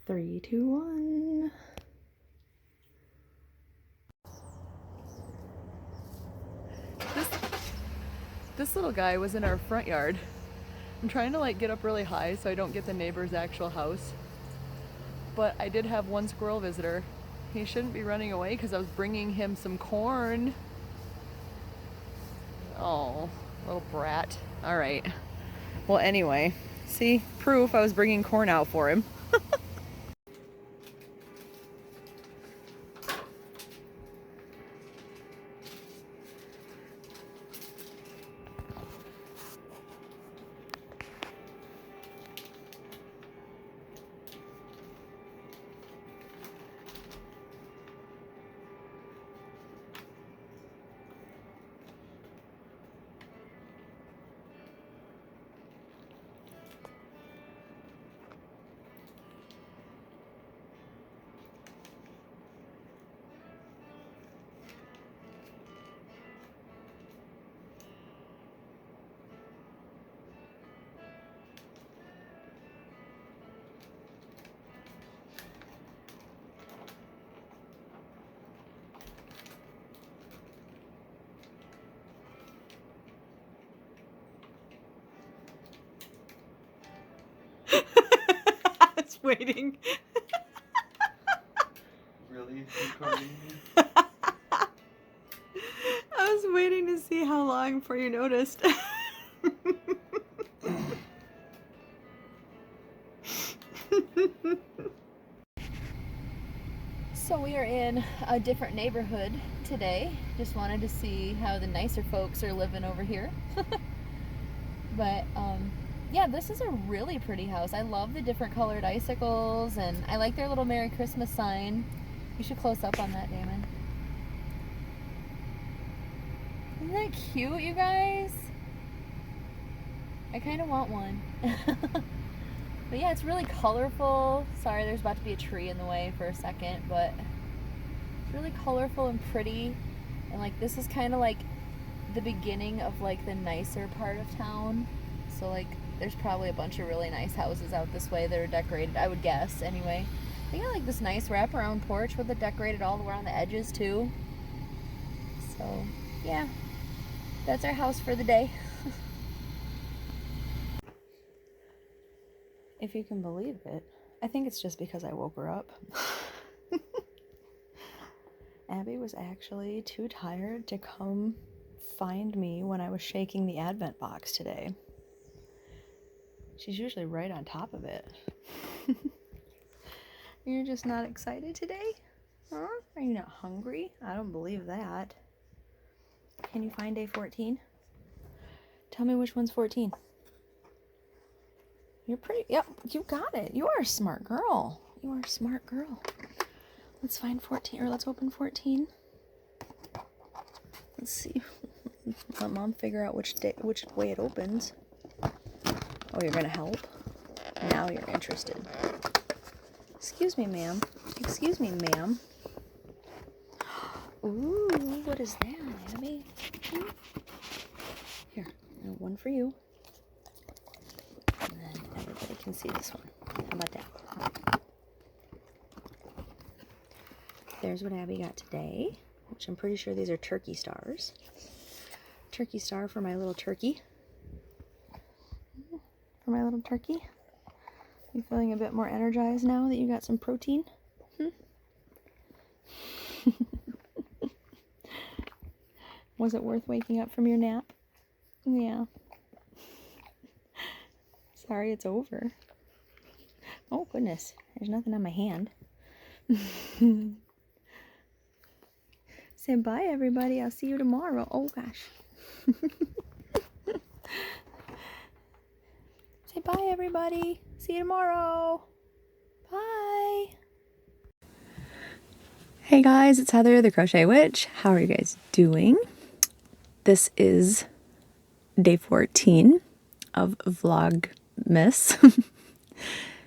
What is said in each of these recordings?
3, 2, 1. This little guy was in our front yard. I'm trying to like get up really high so I don't get the neighbor's actual house. But I did have one squirrel visitor. He shouldn't be running away because I was bringing him some corn. Oh, little brat. All right. Well, anyway, see, proof I was bringing corn out for him. I was waiting. Really? Recording me? I was waiting to see how long before you noticed. So we are in a different neighborhood today. Just wanted to see how the nicer folks are living over here. But yeah, this is a really pretty house. I love the different colored icicles, and I like their little Merry Christmas sign. You should close up on that, Damon. Isn't that cute, you guys? I kind of want one. But yeah, it's really colorful. Sorry, there's about to be a tree in the way for a second, but it's really colorful and pretty. And like, this is kind of like the beginning of like the nicer part of town. So like, there's probably a bunch of really nice houses out this way that are decorated, I would guess, anyway. They got like this nice wraparound porch with it decorated all around the edges too. So yeah, that's our house for the day. If you can believe it, I think it's just because I woke her up. Abby was actually too tired to come find me when I was shaking the Advent box today. She's usually right on top of it. You're just not excited today? Huh? Are you not hungry? I don't believe that. Can you find day 14? Tell me which one's 14. You're pretty, yep, you got it. You are a smart girl. You are a smart girl. Let's find 14, or let's open 14. Let's see. Let Mom figure out which way it opens. Oh, you're gonna help? Now you're interested. Excuse me, ma'am. Excuse me, ma'am. Ooh, what is that, Abby? Here, one for you. And then everybody can see this one. How about that? There's what Abby got today, which I'm pretty sure these are turkey stars. Turkey star for my little turkey. For my little turkey. You feeling a bit more energized now that you got some protein? Was it worth waking up from your nap? Yeah. Sorry, it's over. Oh, goodness. There's nothing on my hand. Say bye, everybody. I'll see you tomorrow. Oh, gosh. Say bye, everybody. See you tomorrow. Bye. Hey, guys. It's Heather, the Crochet Witch. How are you guys doing? This is day 14 of Vlogmas,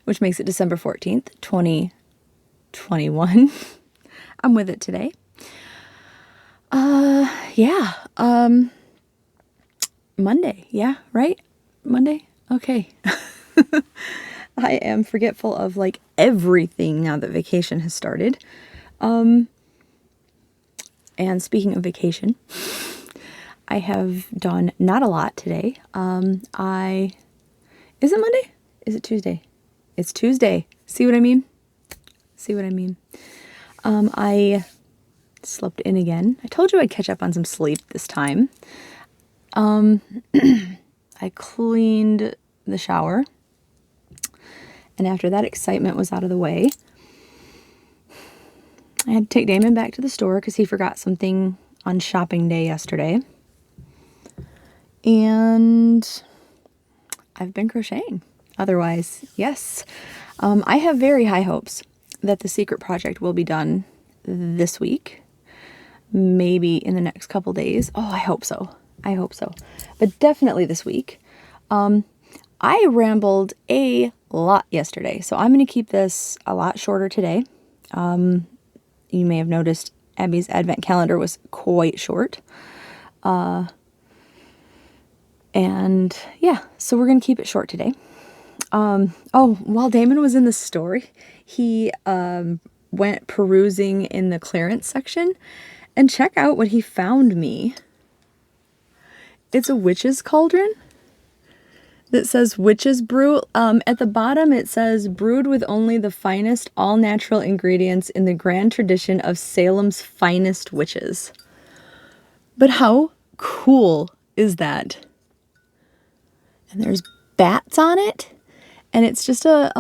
which makes it December 14th, 2021. I'm with it today. Yeah, Monday, yeah, right? Monday? Okay. I am forgetful of like everything now that vacation has started. And speaking of vacation, I have done not a lot today. Is it Monday? Is it Tuesday? It's Tuesday. See what I mean? See what I mean? I slept in again. I told you I'd catch up on some sleep this time. I cleaned the shower. And after that excitement was out of the way, I had to take Damon back to the store because he forgot something on shopping day yesterday. And I've been crocheting. Otherwise, yes. I have very high hopes that the secret project will be done this week. Maybe in the next couple days. Oh, I hope so. I hope so. But definitely this week. I rambled a lot yesterday, so I'm going to keep this a lot shorter today. You may have noticed Abby's advent calendar was quite short. And yeah, so we're going to keep it short today. Oh, while Damon was in the store, he went perusing in the clearance section, and check out what he found me. It's a witch's cauldron that says witch's brew. At the bottom it says brewed with only the finest all natural ingredients in the grand tradition of Salem's finest witches. But how cool is that? And there's bats on it, and it's just a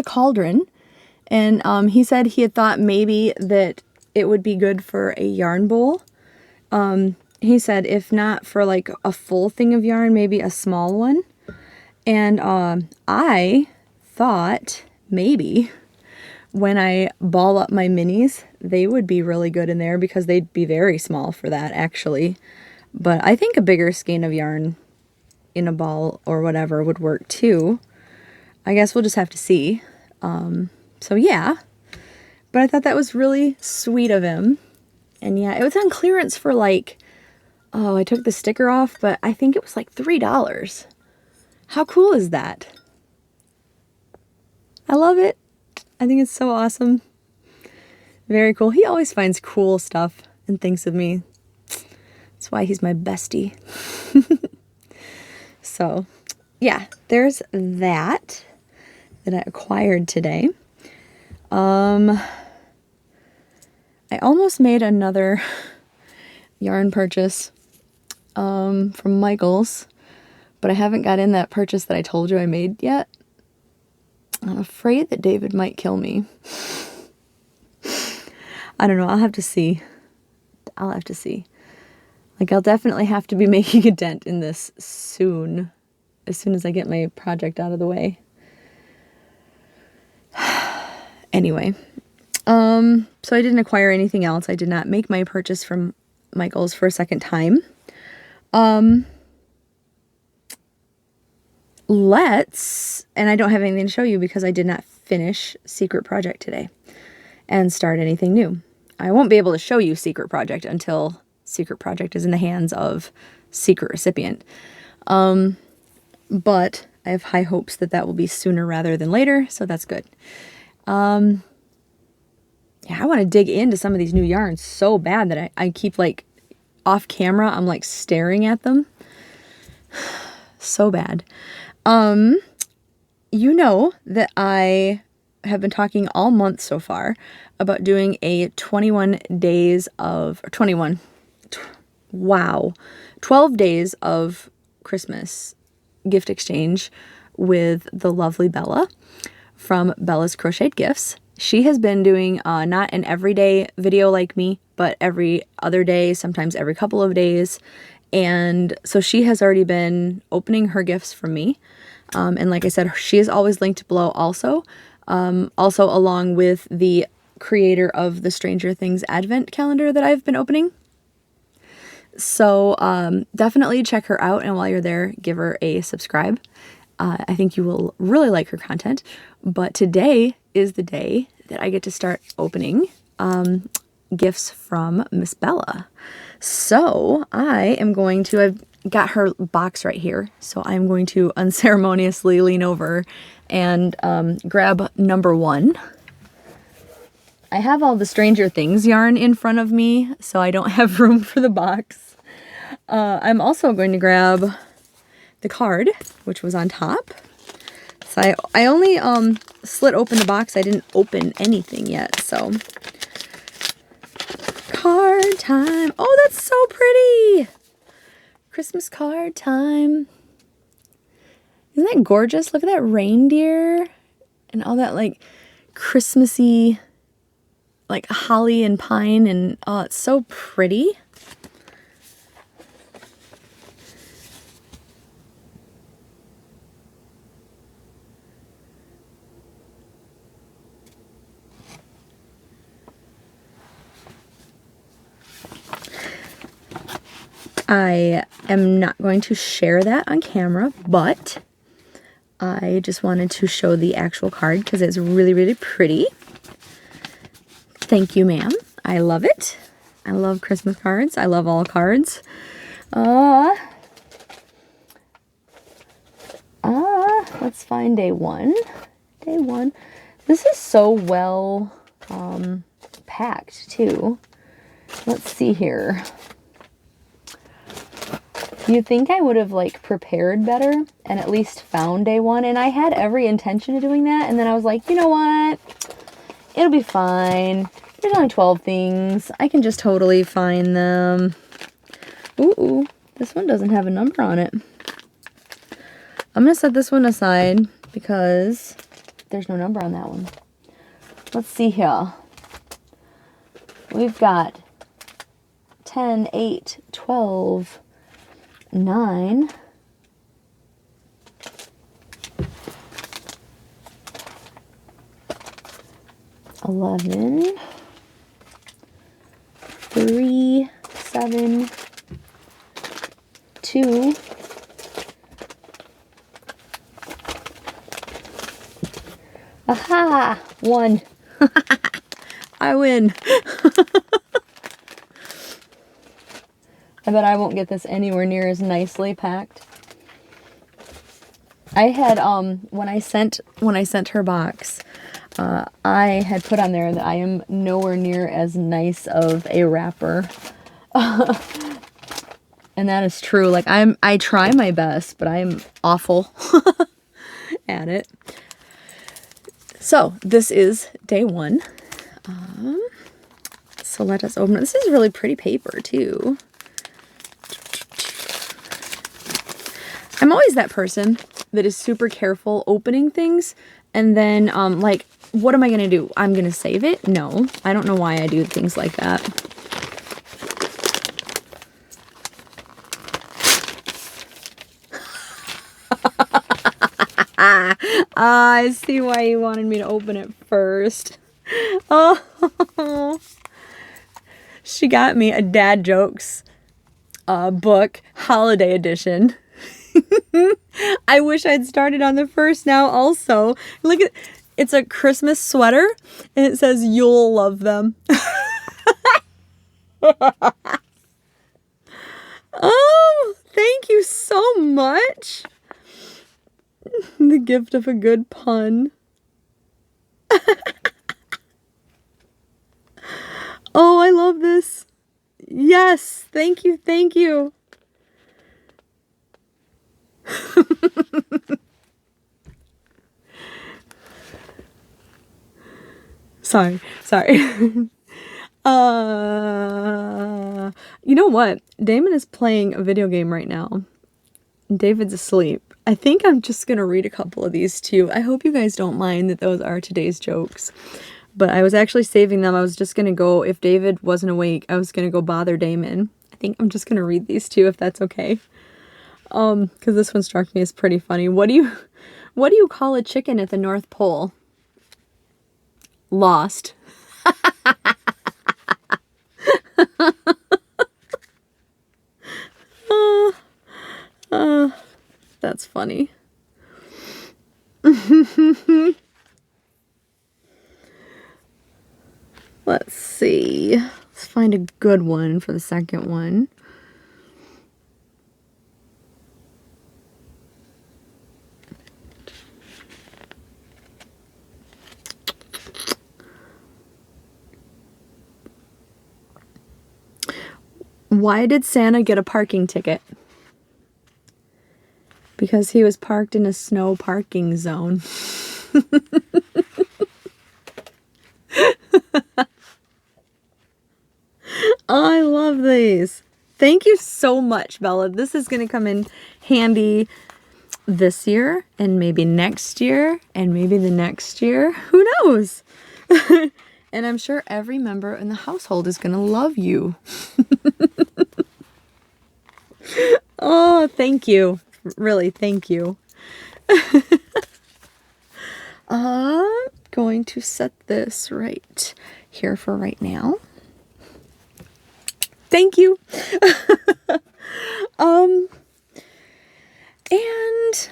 cauldron. And he said he had thought maybe that it would be good for a yarn bowl. He said if not for like a full thing of yarn, maybe a small one. And I thought maybe when I ball up my minis, they would be really good in there because they'd be very small for that actually. But I think a bigger skein of yarn in a ball or whatever would work too. I guess we'll just have to see. So yeah, but I thought that was really sweet of him. And yeah, it was on clearance for like, oh, I took the sticker off, but I think it was like $3. How cool is that? I love it. I think it's so awesome. Very cool. He always finds cool stuff and thinks of me. That's why he's my bestie. So, yeah, there's that I acquired today. I almost made another yarn purchase from Michael's, but I haven't got in that purchase that I told you I made yet. I'm afraid that David might kill me. I don't know. I'll have to see. I'll have to see. Like, I'll definitely have to be making a dent in this soon, as soon as I get my project out of the way. Anyway, so I didn't acquire anything else. I did not make my purchase from Michael's for a second time. And I don't have anything to show you because I did not finish Secret Project today and start anything new. I won't be able to show you Secret Project until Secret Project is in the hands of secret recipient. But I have high hopes that that will be sooner rather than later, so that's good. Yeah, I want to dig into some of these new yarns so bad that I keep like off camera, I'm like staring at them. So bad. You know that I have been talking all month so far about doing a 12 days of Christmas gift exchange with the lovely Bella from Bella's Crocheted Gifts. She has been doing not an everyday video like me, but every other day, sometimes every couple of days. And so she has already been opening her gifts from me. And like I said, she is always linked below also. Also along with the creator of the Stranger Things Advent calendar that I've been opening. So definitely check her out, and while you're there, give her a subscribe. I think you will really like her content. But today is the day that I get to start opening gifts from Miss Bella. So I am going to, I've got her box right here. So I'm going to unceremoniously lean over and grab number 1. I have all the Stranger Things yarn in front of me, so I don't have room for the box. I'm also going to grab the card, which was on top. So I only slit open the box. I didn't open anything yet, so. Card time. Oh, that's so pretty. Christmas card time. Isn't that gorgeous? Look at that reindeer and all that like Christmassy, like holly and pine, and oh, it's so pretty. I am not going to share that on camera, but I just wanted to show the actual card because it's really, really pretty. Thank you, ma'am. I love it. I love Christmas cards. I love all cards. Let's find day 1. Day 1. This is so well packed, too. Let's see here. You'd think I would have like prepared better and at least found day 1, and I had every intention of doing that, and then I was like, you know what? It'll be fine. There's only 12 things. I can just totally find them. Ooh, this one doesn't have a number on it. I'm going to set this one aside because there's no number on that one. Let's see here. We've got 10, 8, 12, 9, 11, 3, 7, 2, aha, 1. I win. I bet I won't get this anywhere near as nicely packed. I had when I sent her box, I had put on there that I am nowhere near as nice of a wrapper. And that is true. Like I try my best, but I'm awful at it. So this is day 1. So let us open it. This is really pretty paper too. I'm always that person that is super careful opening things, and then like, what am I gonna do? I'm gonna save it? No, I don't know why I do things like that. I see why you wanted me to open it first. Oh, she got me a Dad Jokes book, holiday edition. I wish I'd started on the first now also. Look at, it's a Christmas sweater and it says, "You'll love them." Oh, thank you so much. The gift of a good pun. Oh, I love this. Yes, thank you, thank you. Sorry. You know what? Damon is playing a video game right now. David's asleep. I think I'm just gonna read a couple of these too. I hope you guys don't mind that those are today's jokes. But I was actually saving them. I was just gonna go, if David wasn't awake, I was gonna go bother Damon. I think I'm just gonna read these two if that's okay. Because this one struck me as pretty funny. What do you call a chicken at the North Pole? Lost. That's funny. Let's see. Let's find a good one for the second one. Why did Santa get a parking ticket? Because he was parked in a snow parking zone. I love these. Thank you so much, Bella. This is going to come in handy this year and maybe next year and maybe the next year. Who knows? And I'm sure every member in the household is going to love you. Oh, thank you. Really, thank you. Going to set this right here for right now. Thank you. And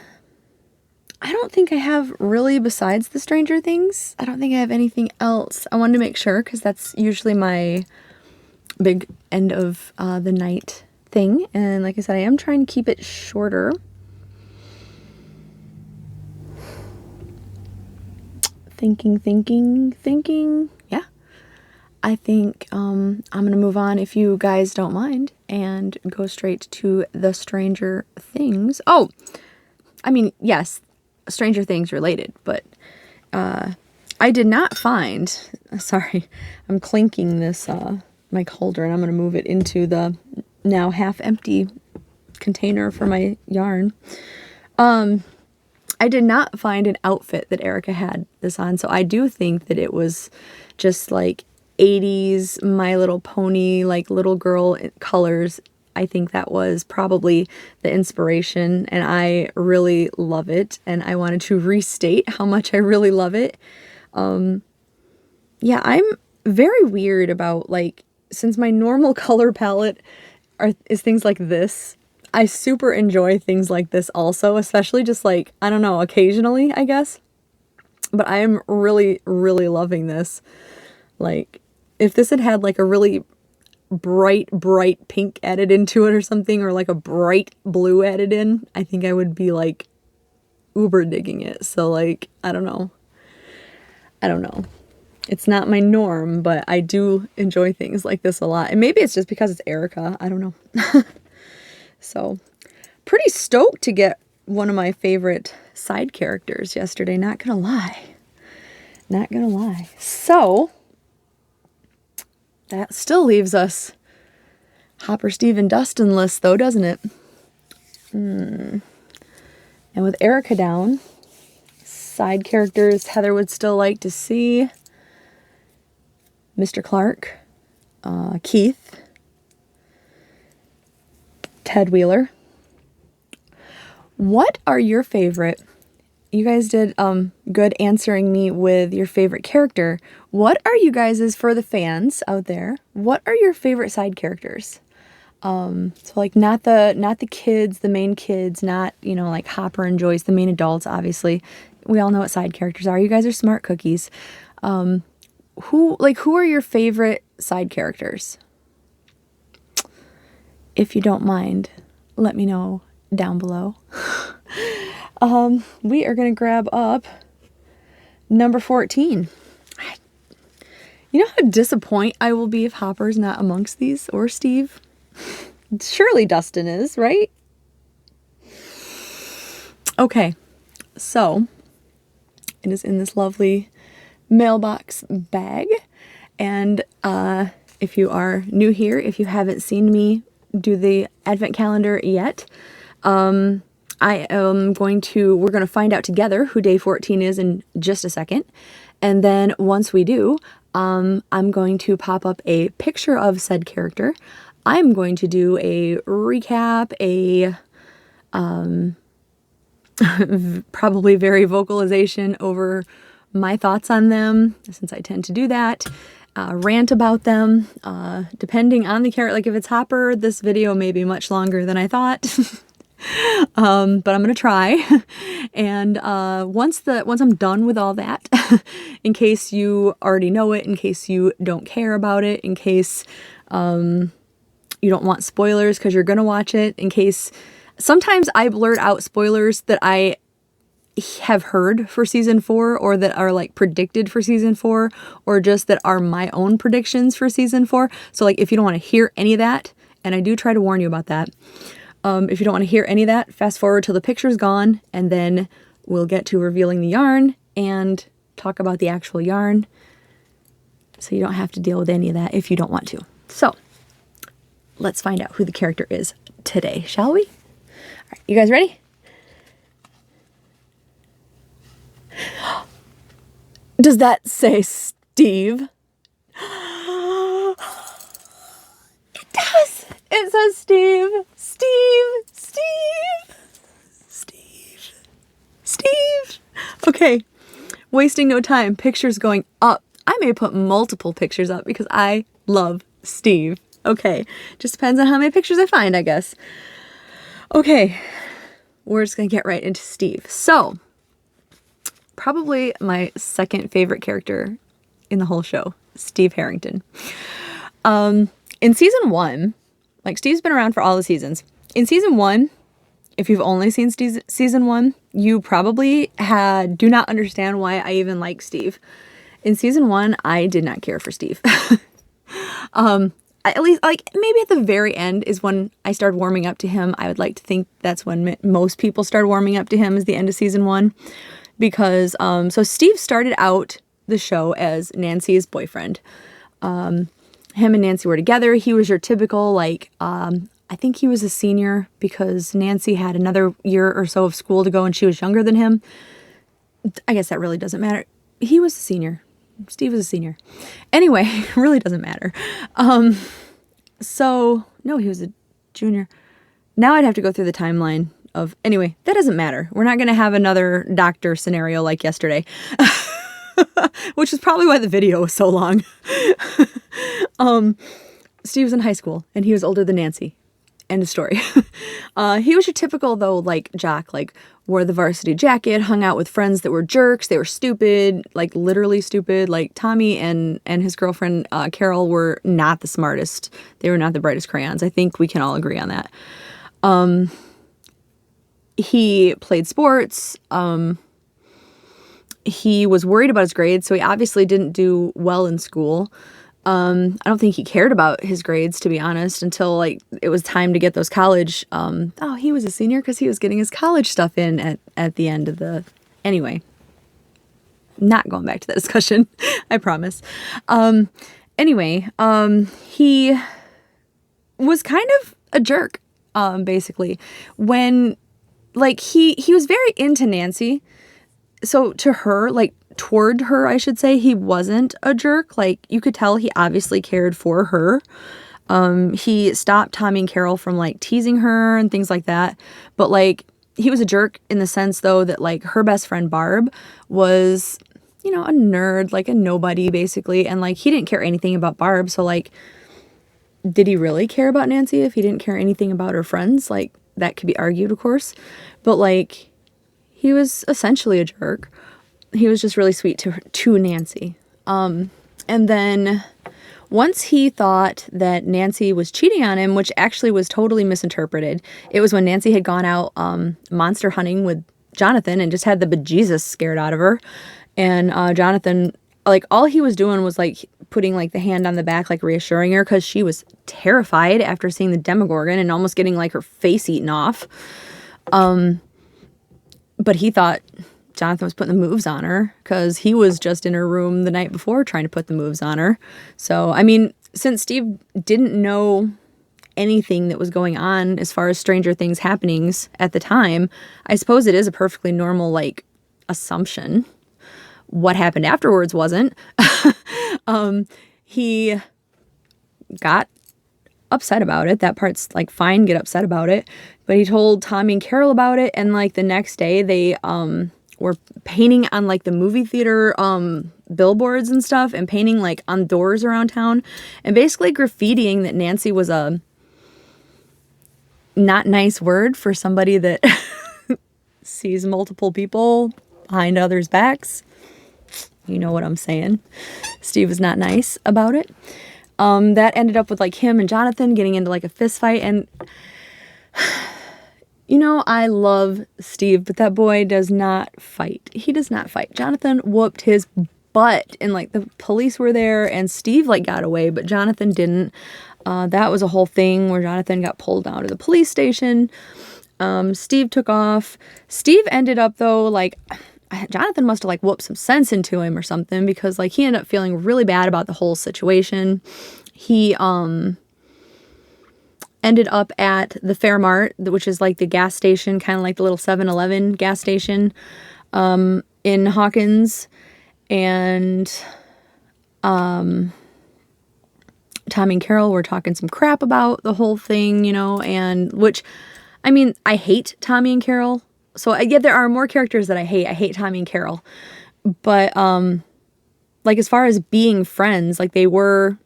I don't think I have really, besides the Stranger Things, I don't think I have anything else. I wanted to make sure because that's usually my big end of the night thing. And like I said, I am trying to keep it shorter. Thinking. Yeah. I think I'm going to move on, if you guys don't mind, and go straight to the Stranger Things. Oh, I mean, yes, Stranger Things related, but I did not find, sorry, I'm clinking this mic holder, and I'm going to move it into the now half empty container for my yarn. I did not find an outfit that Erica had this on, so I do think that it was just like 80s My Little Pony, like little girl colors. I think that was probably the inspiration, and I really love it, and I wanted to restate how much I really love it. Yeah, I'm very weird about, like, since my normal color palette is things like this, I super enjoy things like this also, especially just like, I don't know, occasionally, I guess. But I am really, really loving this. Like, if this had had like a really bright pink added into it or something, or like a bright blue added in, I think I would be like uber digging it. So like, I don't know. It's not my norm, but I do enjoy things like this a lot. And maybe it's just because it's Erica. I don't know. So, pretty stoked to get one of my favorite side characters yesterday. Not gonna lie. So, that still leaves us Hopper, Steve, and Dustin list, though, doesn't it? And with Erica down, side characters Heather would still like to see: Mr. Clark, Keith, Ted Wheeler. What are your favorite? You guys did good answering me with your favorite character. What are you guys's, for the fans out there, what are your favorite side characters? So like not the kids, the main kids, not, you know, like Hopper and Joyce, the main adults, obviously. We all know what side characters are. You guys are smart cookies. Who are your favorite side characters? If you don't mind, let me know down below. We are going to grab up number 14. You know how disappointed I will be if Hopper's not amongst these, or Steve? Surely Dustin is, right? Okay, so it is in this lovely mailbox bag. And if you are new here, if you haven't seen me do the advent calendar yet, we're going to find out together who day 14 is in just a second. And then once we do, I'm going to pop up a picture of said character. I'm going to do a recap, probably very vocalization over my thoughts on them, since I tend to do that. Rant about them, depending on the character. Like if it's Hopper, this video may be much longer than I thought. But I'm gonna try. And once I'm done with all that, in case you already know it, in case you don't care about it, in case you don't want spoilers because you're gonna watch it, in case sometimes I blurt out spoilers that I have heard for season 4, or that are like predicted for season 4, or just that are my own predictions for season 4. So like if you don't want to hear any of that and I do try to warn you about that. If you don't want to hear any of that, fast forward till the picture's gone, and then we'll get to revealing the yarn and talk about the actual yarn, so you don't have to deal with any of that if you don't want to. So let's find out who the character is today, shall we? All right, you guys ready? Does that say Steve? It does. It says Steve. Steve. Steve. Steve. Steve. Okay. Wasting no time. Pictures going up. I may put multiple pictures up because I love Steve. Okay. Just depends on how many pictures I find, I guess. Okay. We're just going to get right into Steve. So, probably my second favorite character in the whole show, Steve Harrington. In season 1, like Steve's been around for all the seasons. In season 1, if you've only seen season 1, you probably do not understand why I even like Steve. In season 1, I did not care for Steve. At least, like, maybe at the very end is when I started warming up to him. I would like to think that's when most people started warming up to him, is the end of season 1. Because, so Steve started out the show as Nancy's boyfriend. Him and Nancy were together. He was your typical, like, I think he was a senior because Nancy had another year or so of school to go and she was younger than him. I guess that really doesn't matter. He was a senior. Steve was a senior. Anyway, it really doesn't matter. So, no, he was a junior. Now I'd have to go through the timeline of, anyway, that doesn't matter. We're not going to have another doctor scenario like yesterday. Which is probably why the video was so long. Steve was in high school and he was older than Nancy. End of story. He was your typical, though, like, jock, like, wore the varsity jacket, hung out with friends that were jerks. They were stupid, like, literally stupid. Like, Tommy and his girlfriend, Carol, were not the smartest. They were not the brightest crayons. I think we can all agree on that. He played sports. He was worried about his grades, so he obviously didn't do well in school. I don't think he cared about his grades, to be honest, until, like, it was time to get those college. He was a senior because he was getting his college stuff in at the end of the. Anyway, not going back to that discussion. I promise. Anyway, he was kind of a jerk, basically, when, like, he was very into Nancy. So to her, like, toward her, I should say, he wasn't a jerk. Like, you could tell he obviously cared for her. He stopped Tommy and Carol from, like, teasing her and things like that. But, like, he was a jerk in the sense, though, that, like, her best friend Barb was, you know, a nerd, like a nobody, basically. And, like, he didn't care anything about Barb. So, like, did he really care about Nancy if he didn't care anything about her friends? Like, that could be argued, of course. But, like, he was essentially a jerk. He was just really sweet to Nancy. And then once he thought that Nancy was cheating on him, which actually was totally misinterpreted. It was when Nancy had gone out monster hunting with Jonathan and just had the bejesus scared out of her. And Jonathan, like, all he was doing was, like, putting, like, the hand on the back, like, reassuring her, because she was terrified after seeing the Demogorgon and almost getting, like, her face eaten off. But he thought Jonathan was putting the moves on her because he was just in her room the night before trying to put the moves on her. So, I mean, since Steve didn't know anything that was going on as far as Stranger Things happenings at the time, I suppose it is a perfectly normal, like, assumption. What happened afterwards wasn't. He got upset about it. That part's, like, fine, get upset about it. But he told Tommy and Carol about it, and, like, the next day they were painting on, like, the movie theater billboards and stuff, and painting, like, on doors around town, and basically graffitiing that Nancy was a not nice word for somebody that sees multiple people behind others' backs. You know what I'm saying. Steve was not nice about it. That ended up with, like, him and Jonathan getting into, like, a fist fight, and you know, I love Steve, but that boy does not fight. He does not fight. Jonathan whooped his butt, and, like, the police were there, and Steve, like, got away, but Jonathan didn't. That was a whole thing where Jonathan got pulled down to the police station. Steve took off. Steve ended up, though, like, Jonathan must have, like, whooped some sense into him or something, because, like, he ended up feeling really bad about the whole situation. He ended up at the Fairmart, which is, like, the gas station, kind of like the little 7-Eleven gas station in Hawkins. And Tommy and Carol were talking some crap about the whole thing, you know, and which, I mean, I hate Tommy and Carol. So yeah, there are more characters that I hate. I hate Tommy and Carol. But like, as far as being friends, like, they were,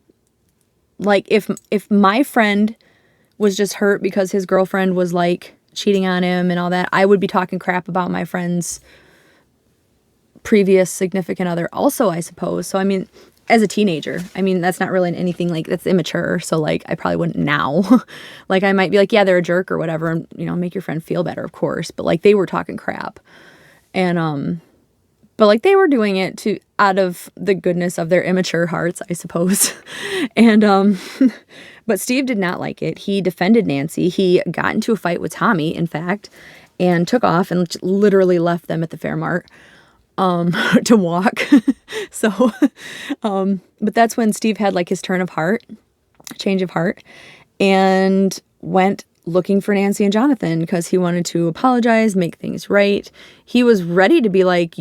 like, if my friend was just hurt because his girlfriend was, like, cheating on him and all that, I would be talking crap about my friend's previous significant other also, I suppose. So, I mean, as a teenager, I mean, that's not really anything, like, that's immature. So, like, I probably wouldn't now. Like, I might be like, yeah, they're a jerk or whatever, and, you know, make your friend feel better, of course. But, like, they were talking crap. And, but, like, they were doing it out of the goodness of their immature hearts, I suppose. And, but Steve did not like it. He defended Nancy. He got into a fight with Tommy, in fact, and took off and literally left them at the Fairmart to walk. So, but that's when Steve had, like, his change of heart, and went looking for Nancy and Jonathan because he wanted to apologize, make things right. He was ready to be like,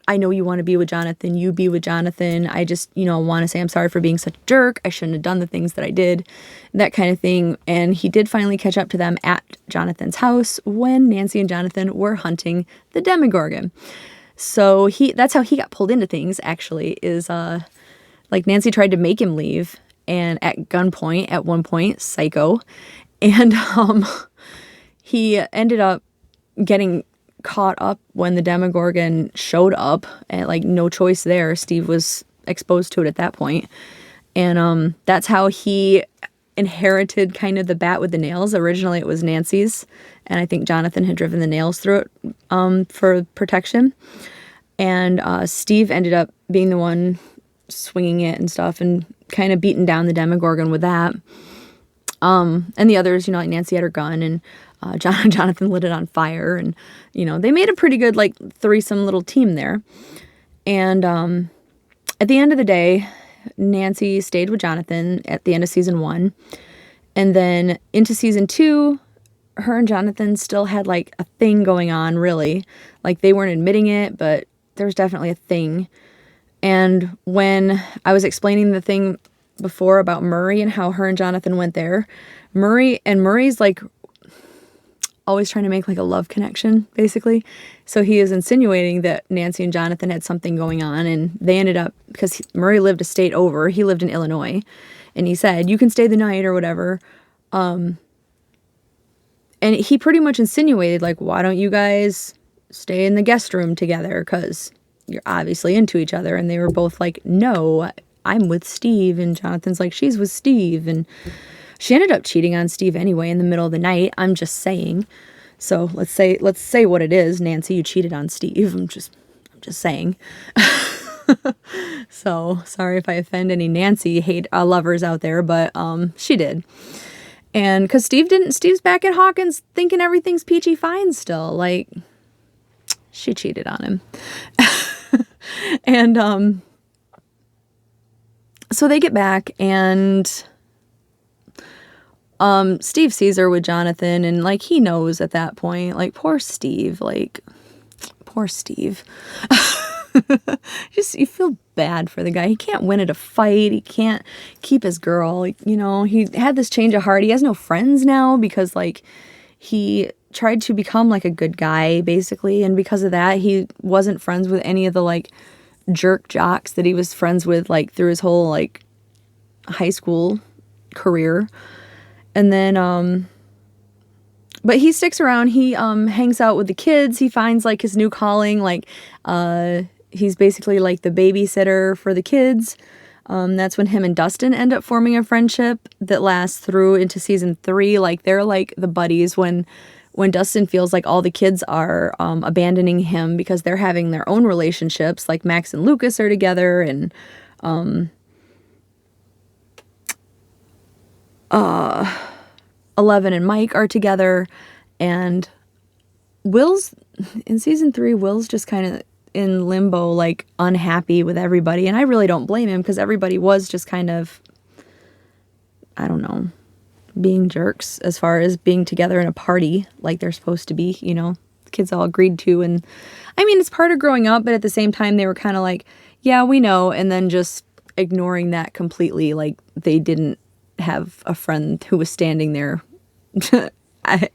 I know you want to be with Jonathan, you be with Jonathan. I just, you know, want to say I'm sorry for being such a jerk. I shouldn't have done the things that I did, that kind of thing. And he did finally catch up to them at Jonathan's house when Nancy and Jonathan were hunting the Demogorgon. So that's how he got pulled into things, actually, is like, Nancy tried to make him leave, and at gunpoint at one point, psycho. And he ended up getting caught up when the Demogorgon showed up, and, like, no choice there. Steve was exposed to it at that point. And that's how he inherited kind of the bat with the nails. Originally it was Nancy's, and I think Jonathan had driven the nails through it for protection. And Steve ended up being the one swinging it and stuff, and kind of beating down the Demogorgon with that. And the others, you know, like, Nancy had her gun, and Jonathan lit it on fire, and, you know, they made a pretty good, like, threesome little team there. And at the end of the day, Nancy stayed with Jonathan at the end of season 1. And then into season 2, her and Jonathan still had, like, a thing going on, really. Like, they weren't admitting it, but there was definitely a thing. And when I was explaining the thing before about Murray and how her and Jonathan went there, Murray's, like, always trying to make, like, a love connection, basically. So he is insinuating that Nancy and Jonathan had something going on, and they ended up, because Murray lived a state over, he lived in Illinois, and he said, you can stay the night or whatever. And he pretty much insinuated, like, why don't you guys stay in the guest room together, because you're obviously into each other. And they were both like, no, I'm with Steve. And Jonathan's like, she's with Steve. And she ended up cheating on Steve anyway in the middle of the night. I'm just saying. So let's say what it is. Nancy, you cheated on Steve. I'm just saying. So sorry if I offend any Nancy lovers out there, but she did. And because Steve's back at Hawkins thinking everything's peachy fine still. Like, she cheated on him. And so they get back, and Steve sees her with Jonathan, and, like, he knows at that point, like, poor Steve. Just, you feel bad for the guy. He can't win at a fight. He can't keep his girl. Like, you know, he had this change of heart. He has no friends now because, like, he tried to become, like, a good guy, basically. And because of that, he wasn't friends with any of the, like, jerk jocks that he was friends with, like, through his whole, like, high school career. And then, but he sticks around. He hangs out with the kids. He finds, like, his new calling. Like, he's basically, like, the babysitter for the kids. That's when him and Dustin end up forming a friendship that lasts through into season 3. Like, they're, like, the buddies when Dustin feels like all the kids are abandoning him because they're having their own relationships. Like, Max and Lucas are together, and Eleven and Mike are together, and Will's in season 3. Will's just kind of in limbo, like unhappy with everybody, and I really don't blame him because everybody was just kind of, I don't know, being jerks as far as being together in a party like they're supposed to be, you know. The kids all agreed to, and I mean, it's part of growing up, but at the same time they were kind of like, yeah, we know, and then just ignoring that completely, like they didn't have a friend who was standing there.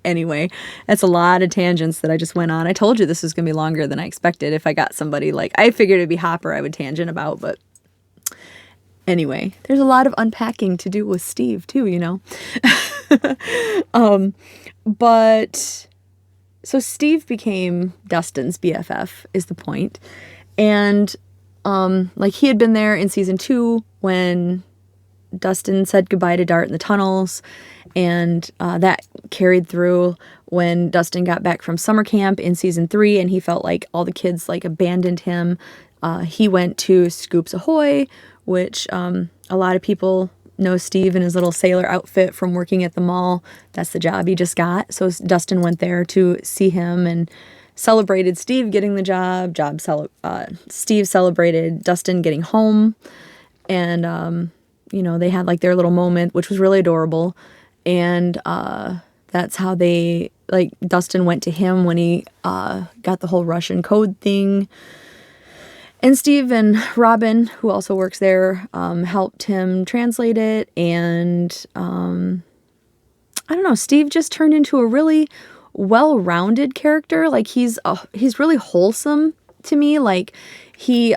Anyway, that's a lot of tangents that I just went on. I told you this was gonna be longer than I expected. If I got somebody, like, I figured it'd be Hopper I would tangent about, but anyway, there's a lot of unpacking to do with Steve too, you know. But so Steve became Dustin's BFF is the point. And like he had been there in season 2 when Dustin said goodbye to Dart in the tunnels, and that carried through when Dustin got back from summer camp in season 3, and he felt like all the kids like abandoned him. He went to Scoops Ahoy, which a lot of people know Steve in his little sailor outfit from working at the mall. That's the job he just got. So Dustin went there to see him and celebrated Steve getting the job. Steve celebrated Dustin getting home, and you know, they had like their little moment, which was really adorable. And that's how they, like, Dustin went to him when he got the whole Russian code thing. And Steve and Robin, who also works there, helped him translate it. And I don't know, Steve just turned into a really well-rounded character. Like he's really wholesome to me. Like he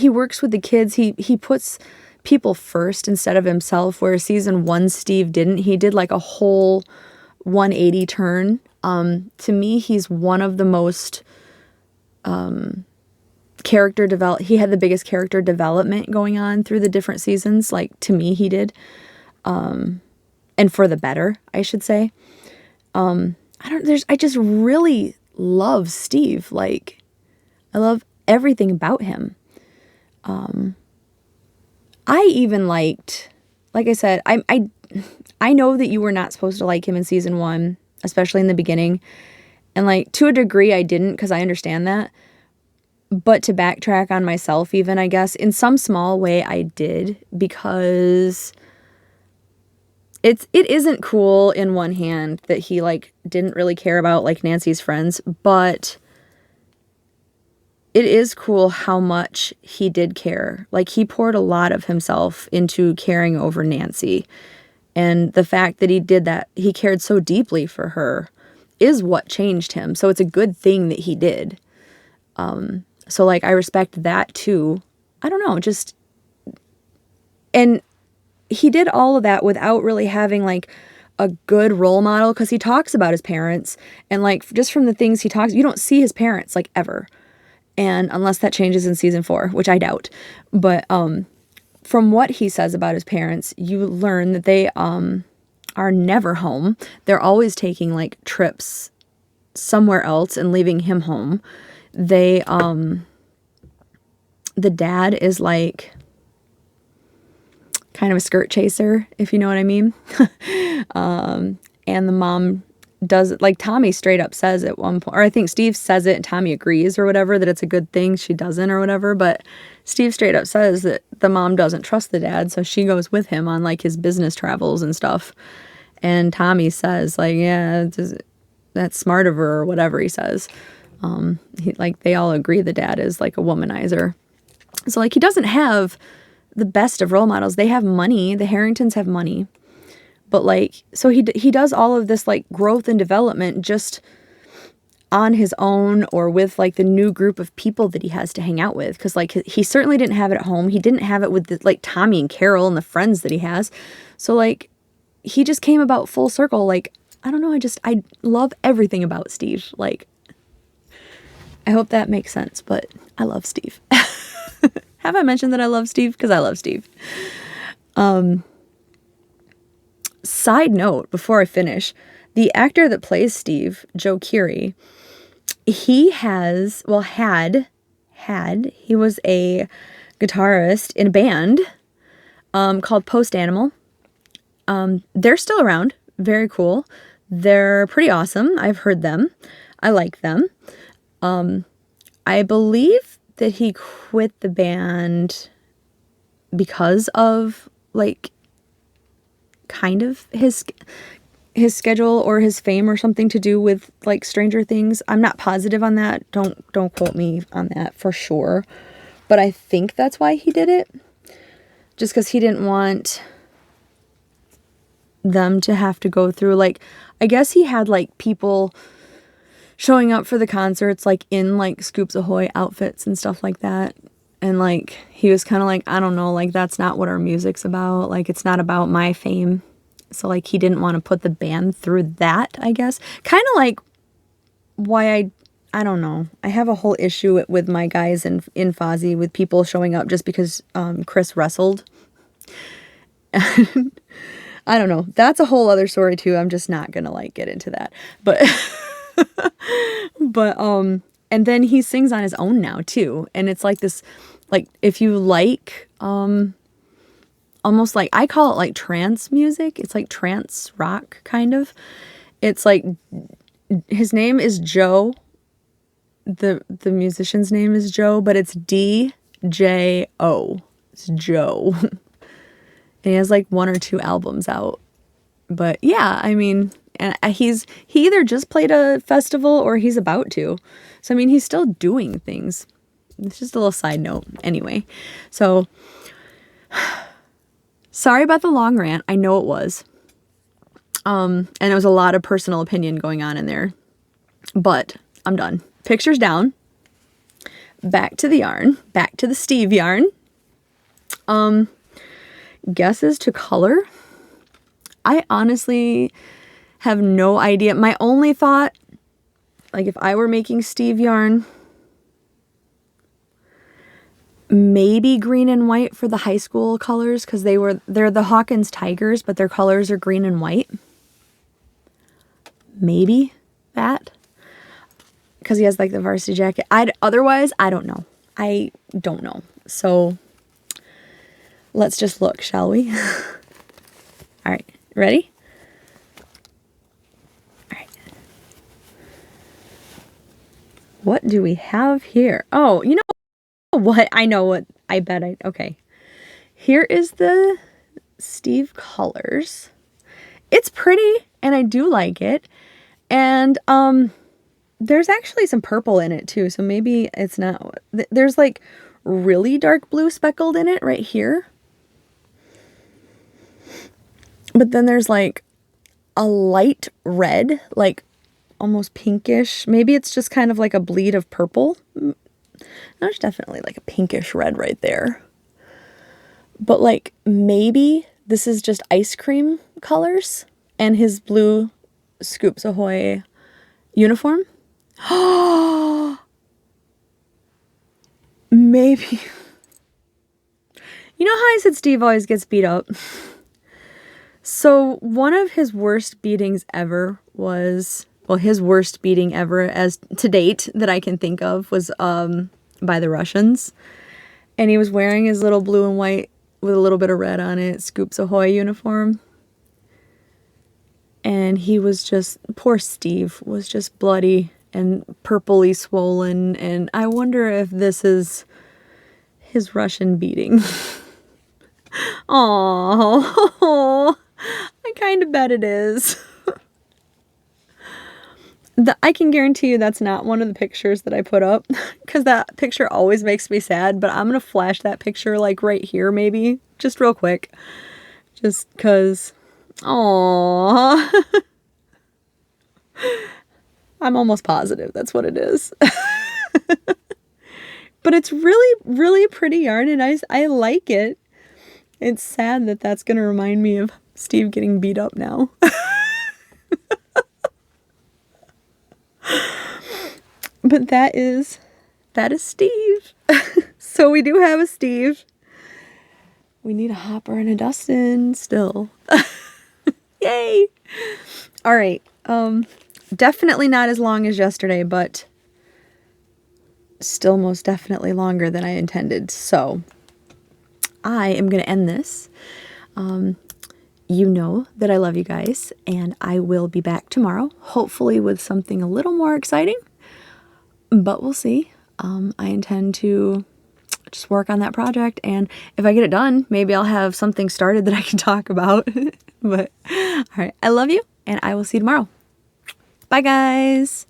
works with the kids. He puts people first instead of himself, whereas season 1 Steve didn't. He did like a whole 180 turn. To me, he's one of the most he had the biggest character development going on through the different seasons. Like, to me, he did. And for the better, I should say. I just really love Steve. Like, I love everything about him. I even liked, like I said, I know that you were not supposed to like him in season 1, especially in the beginning. And like, to a degree, I didn't, because I understand that. But to backtrack on myself even, I guess, in some small way I did, because it isn't cool in one hand that he like didn't really care about like Nancy's friends, but it is cool how much he did care. Like, he poured a lot of himself into caring over Nancy. And the fact that he did that, he cared so deeply for her, is what changed him. So it's a good thing that he did. So like, I respect that too. I don't know, just, and he did all of that without really having like a good role model, because he talks about his parents, and like, just from the things he talks, you don't see his parents like ever. And unless that changes in season 4, which I doubt. But from what he says about his parents, you learn that they are never home. They're always taking like trips somewhere else and leaving him home. They, the dad is like kind of a skirt chaser, if you know what I mean. And the mom does it, like Tommy straight up says at one point, or I think Steve says it and Tommy agrees or whatever, that it's a good thing she doesn't or whatever, but Steve straight up says that the mom doesn't trust the dad, so she goes with him on like his business travels and stuff. And Tommy says like, yeah, that's smart of her, or whatever he says. They all agree the dad is like a womanizer. So like, he doesn't have the best of role models. They have money. The Harringtons have money. But like, so he does all of this like growth and development just on his own, or with like the new group of people that he has to hang out with. Cause like, he certainly didn't have it at home. He didn't have it with like Tommy and Carol and the friends that he has. So like, he just came about full circle. Like, I don't know. I love everything about Steve. Like, I hope that makes sense, but I love Steve. Have I mentioned that I love Steve? Cause I love Steve. Side note, before I finish, the actor that plays Steve, Joe Keery, he was a guitarist in a band called Post Animal. They're still around. Very cool. They're pretty awesome. I've heard them. I like them. I believe that he quit the band because of like kind of his schedule or his fame or something to do with like Stranger Things. I'm not positive on that. Don't quote me on that for sure. But I think that's why he did it. Just because he didn't want them to have to go through, like, I guess he had like people showing up for the concerts like in like Scoops Ahoy outfits and stuff like that. And like he was kind of like, I don't know, like that's not what our music's about. Like it's not about my fame. So like he didn't want to put the band through that, I guess. Kind of like why I don't know. I have a whole issue with my guys in Fozzy with people showing up just because Chris wrestled. I don't know. That's a whole other story too. I'm just not gonna like get into that. But but and then he sings on his own now too. And it's like this, like if you like almost like, I call it like trance music. It's like trance rock kind of. It's like his name is Joe. The musician's name is Joe, but it's D-J-O. It's Joe. And he has like 1 or 2 albums out. But yeah, I mean, and he either just played a festival or he's about to. So I mean, he's still doing things. It's just a little side note. Anyway, so sorry about the long rant. I know it was. And it was a lot of personal opinion going on in there. But I'm done. Pictures down. Back to the yarn. Back to the Steve yarn. Guesses to color. I honestly have no idea. My only thought, like if I were making Steve yarn, maybe green and white for the high school colors, because they're the Hawkins Tigers, but their colors are green and white. Maybe that, because he has like the varsity jacket. Otherwise, I don't know. I don't know. So let's just look, shall we? All right, ready? All right. What do we have here? Oh, you know what? I know what. I bet okay. Here is the Steve colors. It's pretty, and I do like it. And there's actually some purple in it too, so maybe it's not. There's like really dark blue speckled in it right here. But then there's like a light red, like almost pinkish. Maybe it's just kind of like a bleed of purple. There's definitely like a pinkish red right there. But like maybe this is just ice cream colors and his blue Scoops Ahoy uniform. Maybe. You know how I said Steve always gets beat up? So one of his worst beatings ever was, well, his worst beating ever as to date that I can think of was by the Russians. And he was wearing his little blue and white with a little bit of red on it, Scoops Ahoy uniform. And he was just, poor Steve was just bloody and purpley swollen. And I wonder if this is his Russian beating. Aww. I kind of bet it is. I can guarantee you that's not one of the pictures that I put up, because that picture always makes me sad, but I'm going to flash that picture like right here maybe, just real quick. Just because, aww. I'm almost positive that's what it is. But it's really, really pretty yarn, and I like it. It's sad that that's going to remind me of Steve getting beat up now. But that is Steve. So we do have a Steve. We need a Hopper and a Dustin still. Yay! All right. Definitely not as long as yesterday, but still most definitely longer than I intended. So I am going to end this. you know that I love you guys, and I will be back tomorrow, hopefully with something a little more exciting, but we'll see. I intend to just work on that project, and if I get it done, maybe I'll have something started that I can talk about. But all right, I love you, and I will see you tomorrow. Bye, guys.